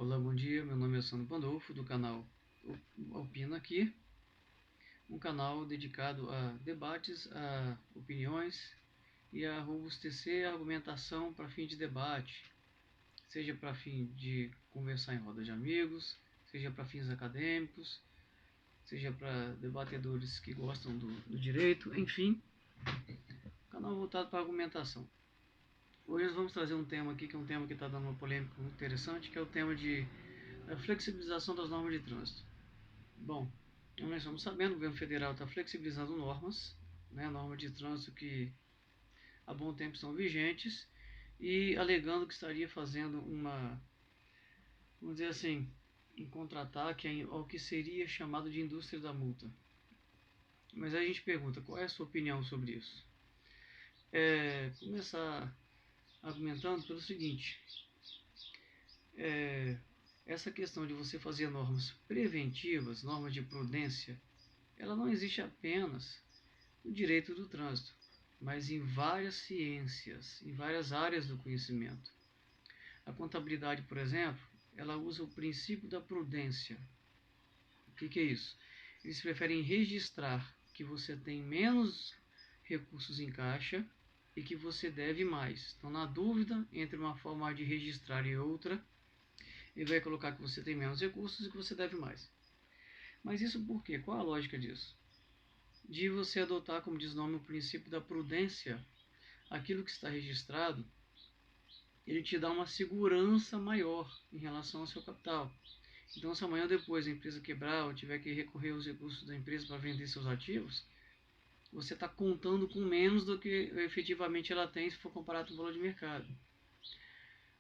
Olá, bom dia, meu nome é Sandro Pandolfo, do canal Opina Aqui, um canal dedicado a debates, a opiniões e a robustecer a argumentação para fim de debate, seja para fim de conversar em roda de amigos, seja para fins acadêmicos, seja para debatedores que gostam do direito, enfim, canal voltado para argumentação. Hoje nós vamos trazer um tema aqui, que é um tema que está dando uma polêmica muito interessante, que é o tema de a flexibilização das normas de trânsito. Bom, nós estamos sabendo que o governo federal está flexibilizando normas, né, normas de trânsito que há bom tempo estão vigentes, e alegando que estaria fazendo vamos dizer assim, um contra-ataque ao que seria chamado de indústria da multa. Mas aí a gente pergunta, qual é a sua opinião sobre isso? Começar argumentando pelo seguinte, essa questão de você fazer normas preventivas, normas de prudência, ela não existe apenas no direito do trânsito, mas em várias ciências, em várias áreas do conhecimento. A contabilidade, por exemplo, ela usa o princípio da prudência. O que é isso? Eles preferem registrar que você tem menos recursos em caixa e que você deve mais. Então, na dúvida entre uma forma de registrar e outra, ele vai colocar que você tem menos recursos e que você deve mais. Mas isso por quê? Qual a lógica disso? De você adotar, como diz o nome, o princípio da prudência. Aquilo que está registrado, ele te dá uma segurança maior em relação ao seu capital. Então, se amanhã ou depois a empresa quebrar ou tiver que recorrer aos recursos da empresa para vender seus ativos, você está contando com menos do que efetivamente ela tem se for comparado com o valor de mercado.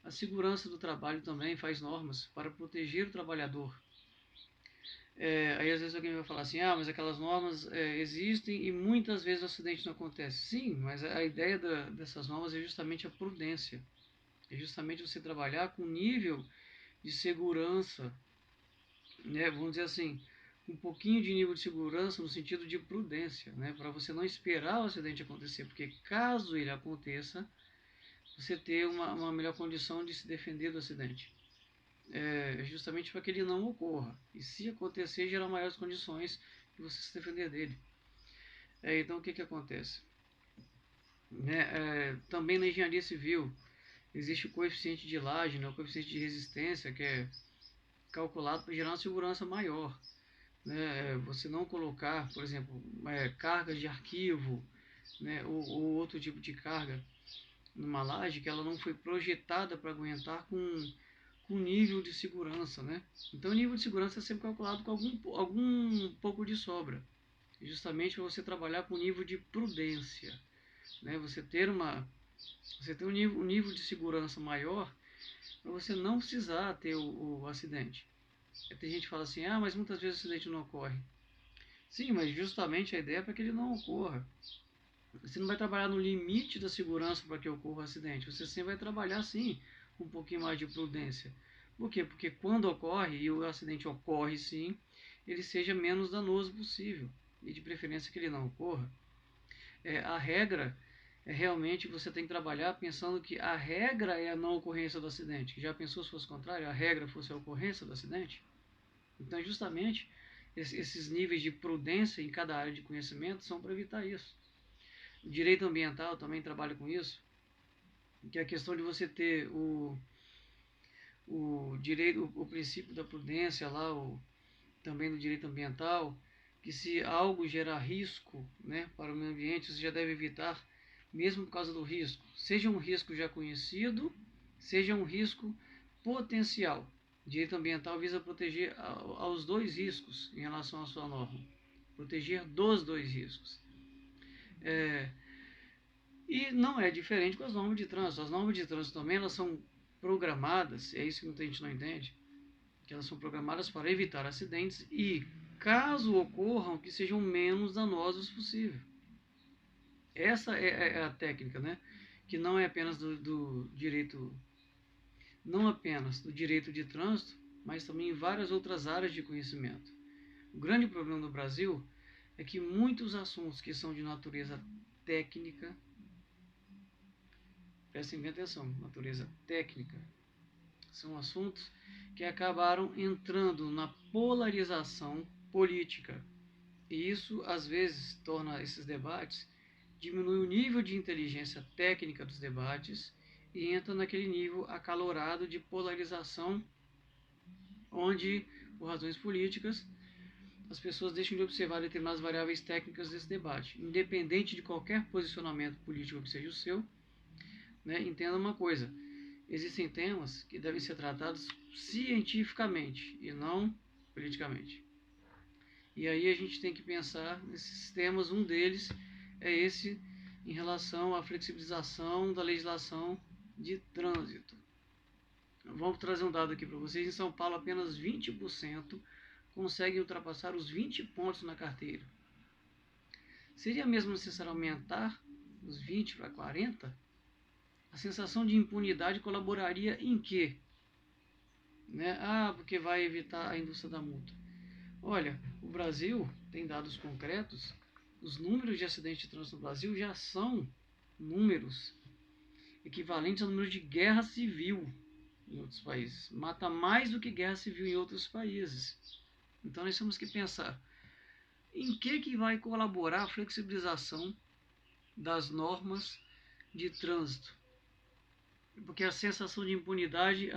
A segurança do trabalho também faz normas para proteger o trabalhador. Aí às vezes alguém vai falar assim, mas aquelas normas existem e muitas vezes o acidente não acontece. Sim, mas a ideia dessas normas é justamente a prudência. É justamente você trabalhar com nível de segurança, né? Vamos dizer assim, um pouquinho de nível de segurança no sentido de prudência, né? Para você não esperar o acidente acontecer, porque caso ele aconteça, você ter uma melhor condição de se defender do acidente. Justamente para que ele não ocorra. E se acontecer, gerar maiores condições de você se defender dele. Então, o que acontece? Também na engenharia civil, existe o coeficiente de Lage, né, o coeficiente de resistência, que é calculado para gerar uma segurança maior. Né? Você não colocar, por exemplo, cargas de arquivo, né, ou outro tipo de carga numa laje que ela não foi projetada para aguentar com nível de segurança, né? Então o nível de segurança é sempre calculado com algum pouco de sobra, justamente para você trabalhar com nível de prudência, né? Você ter um nível de segurança maior para você não precisar ter o acidente. Tem gente que fala assim, mas muitas vezes o acidente não ocorre. Sim, mas justamente a ideia é para que ele não ocorra. Você não vai trabalhar no limite da segurança para que ocorra o acidente. Você sempre vai trabalhar, sim, com um pouquinho mais de prudência. Por quê? Porque quando ocorre, e o acidente ocorre sim, ele seja menos danoso possível. E de preferência que ele não ocorra. A regra é realmente você tem que trabalhar pensando que a regra é a não ocorrência do acidente. Já pensou se fosse o contrário? A regra fosse a ocorrência do acidente? Então, justamente, esses níveis de prudência em cada área de conhecimento são para evitar isso. O direito ambiental também trabalha com isso, que é a questão de você ter o direito, o princípio da prudência lá, também do direito ambiental, que se algo gerar risco, né, para o meio ambiente, você já deve evitar, mesmo por causa do risco. Seja um risco já conhecido, seja um risco potencial. O direito ambiental visa proteger aos dois riscos em relação à sua norma. Proteger dos dois riscos. E não é diferente com as normas de trânsito. As normas de trânsito também elas são programadas, é isso que muita gente não entende, que elas são programadas para evitar acidentes e, caso ocorram, que sejam menos danosos possível. Essa é a técnica, né? Que não é apenas do direito, não apenas do direito de trânsito, mas também em várias outras áreas de conhecimento. O grande problema no Brasil é que muitos assuntos que são de natureza técnica, prestem bem atenção, natureza técnica, são assuntos que acabaram entrando na polarização política. E isso, às vezes, torna esses debates, diminui o nível de inteligência técnica dos debates e entra naquele nível acalorado de polarização, onde, por razões políticas, as pessoas deixam de observar determinadas variáveis técnicas desse debate. Independente de qualquer posicionamento político que seja o seu, né, entenda uma coisa: existem temas que devem ser tratados cientificamente e não politicamente. E aí a gente tem que pensar nesses temas. Um deles é esse em relação à flexibilização da legislação de trânsito. Vamos trazer um dado aqui para vocês. Em São Paulo, apenas 20% conseguem ultrapassar os 20 pontos na carteira. Seria mesmo necessário aumentar os 20 para 40? A sensação de impunidade colaboraria em quê? Né? Porque vai evitar a indústria da multa. Olha, o Brasil tem dados concretos. Os números de acidentes de trânsito no Brasil já são números equivalentes ao número de guerra civil em outros países. Mata mais do que guerra civil em outros países. Então nós temos que pensar em que vai colaborar a flexibilização das normas de trânsito. Porque a sensação de impunidade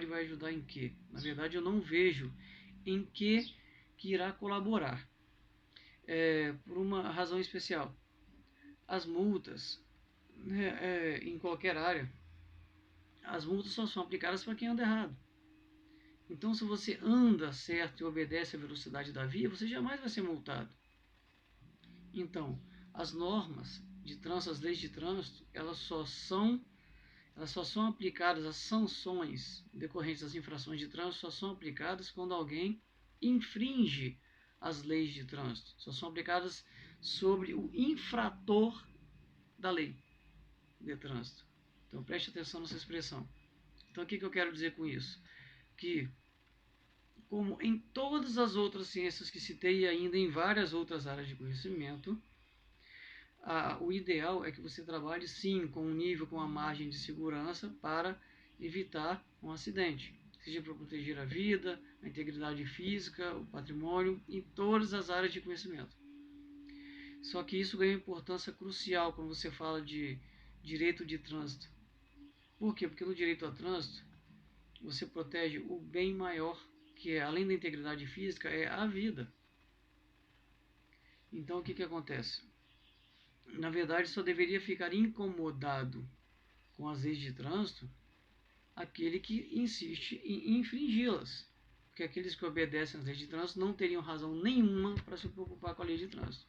vai ajudar em quê? Na verdade, eu não vejo em que irá colaborar. Por uma razão especial. As multas, né, em qualquer área, as multas só são aplicadas para quem anda errado. Então, se você anda certo e obedece à velocidade da via, você jamais vai ser multado. Então, as normas de trânsito, as leis de trânsito, elas só são aplicadas, as sanções decorrentes das infrações de trânsito só são aplicadas quando alguém infringe as leis de trânsito. Só são aplicadas sobre o infrator da lei de trânsito. Então preste atenção nessa expressão. Então o que eu quero dizer com isso? Que, como em todas as outras ciências que citei e ainda em várias outras áreas de conhecimento, o ideal é que você trabalhe sim com um nível, com uma margem de segurança para evitar um acidente. Seja para proteger a vida, a integridade física, o patrimônio, em todas as áreas de conhecimento. Só que isso ganha importância crucial quando você fala de direito de trânsito. Por quê? Porque no direito ao trânsito, você protege o bem maior, que é, além da integridade física, é a vida. Então, o que acontece? Na verdade, só deveria ficar incomodado com as leis de trânsito aquele que insiste em infringi-las. Porque aqueles que obedecem às leis de trânsito não teriam razão nenhuma para se preocupar com a lei de trânsito.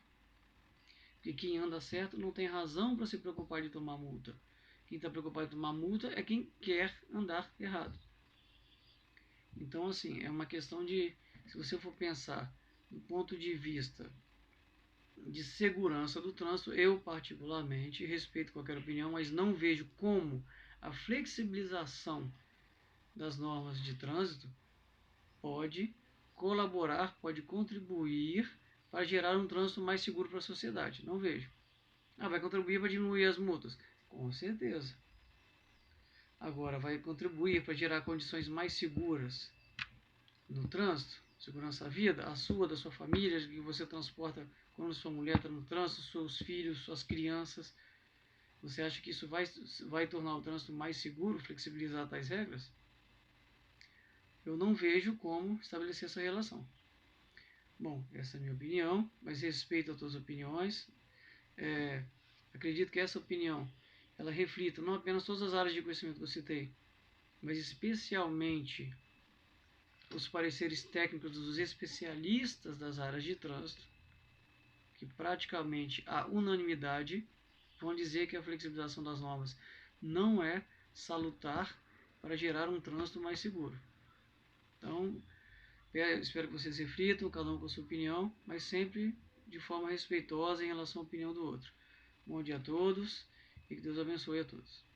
Porque quem anda certo não tem razão para se preocupar de tomar multa. Quem está preocupado em tomar multa é quem quer andar errado. Então, assim, é uma questão de, se você for pensar do ponto de vista de segurança do trânsito, eu particularmente respeito qualquer opinião, mas não vejo como a flexibilização das normas de trânsito pode colaborar, pode contribuir para gerar um trânsito mais seguro para a sociedade. Não vejo. Vai contribuir para diminuir as multas? Com certeza. Agora, vai contribuir para gerar condições mais seguras no trânsito? Segurança da vida, a sua, da sua família, que você transporta quando sua mulher está no trânsito, seus filhos, suas crianças. Você acha que isso vai tornar o trânsito mais seguro, flexibilizar tais regras? Eu não vejo como estabelecer essa relação. Bom, essa é a minha opinião, mas respeito as tuas opiniões. Acredito que essa opinião ela reflita não apenas todas as áreas de conhecimento que eu citei, mas especialmente os pareceres técnicos dos especialistas das áreas de trânsito, que praticamente a unanimidade vão dizer que a flexibilização das normas não é salutar para gerar um trânsito mais seguro. Então, espero que vocês reflitam, cada um com a sua opinião, mas sempre de forma respeitosa em relação à opinião do outro. Bom dia a todos e que Deus abençoe a todos.